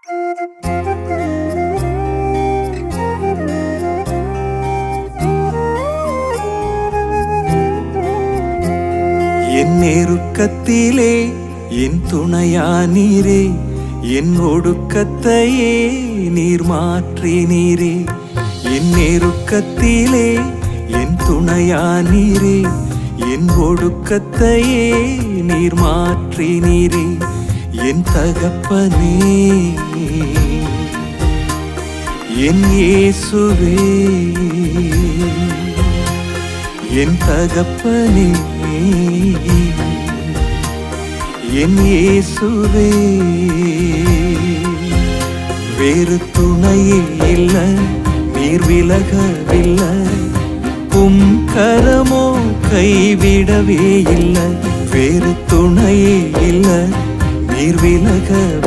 என் நெருக்கத்திலே என் துணையானீரே, என் ஒடுக்கத்தையே நீர் மாற்றினீரே. என் நெருக்கத்திலே என் துணையானீரே, என் ஒடுக்கத்தையே நீர் மாற்றினீரே. என் தகப்பனே, என் இயேசுவே, என் தகப்பனே, என் இயேசுவே. வேறு துணையே இல்ல, நீர் விலகவில்லை, உம் கரமோ கைவிடவே இல்லை. வேறு துணையே இல்ல, நீர் விலகவில்லை,